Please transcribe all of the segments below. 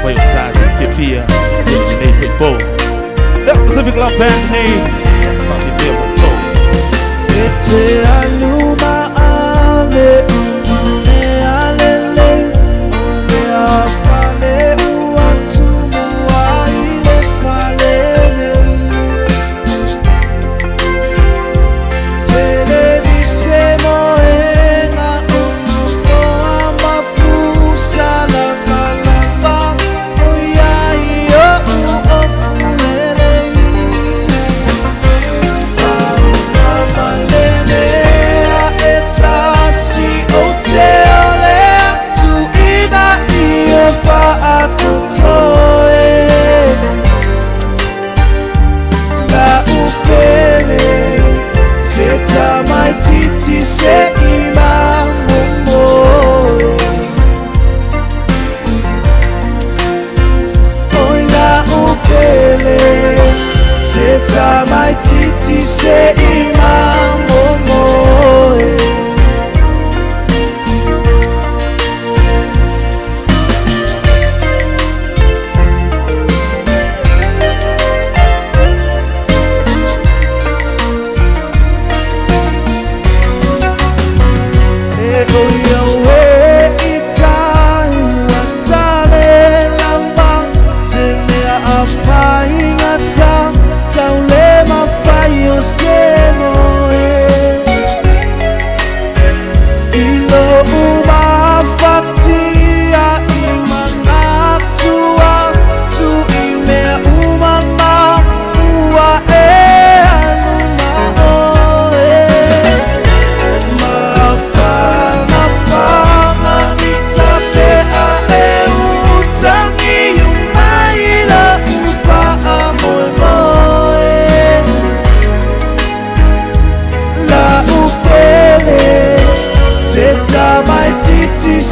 foi vontade de fia, nem foi bom. Pacific Love Band name, para viver o tom. Ete aluma ave, ne alele, ne afale uatumu aile falele. Televisemo enga umfo amapusa lamba oya iyo ofulele. Se imamumo oila upele se tamai titi se imamumo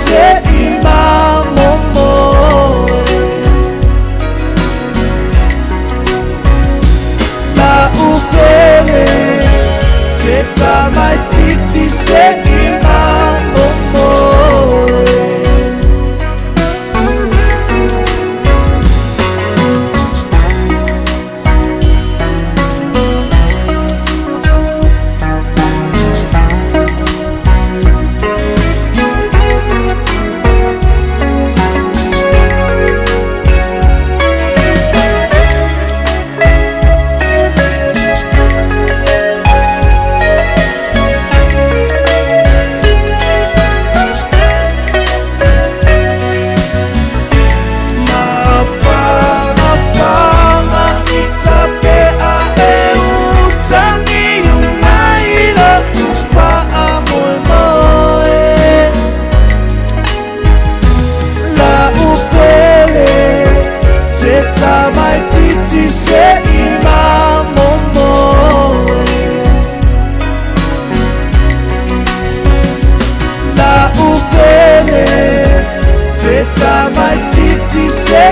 se imamumo la upele se tamai titi se imamumo se imamumo la upele se tamai titi se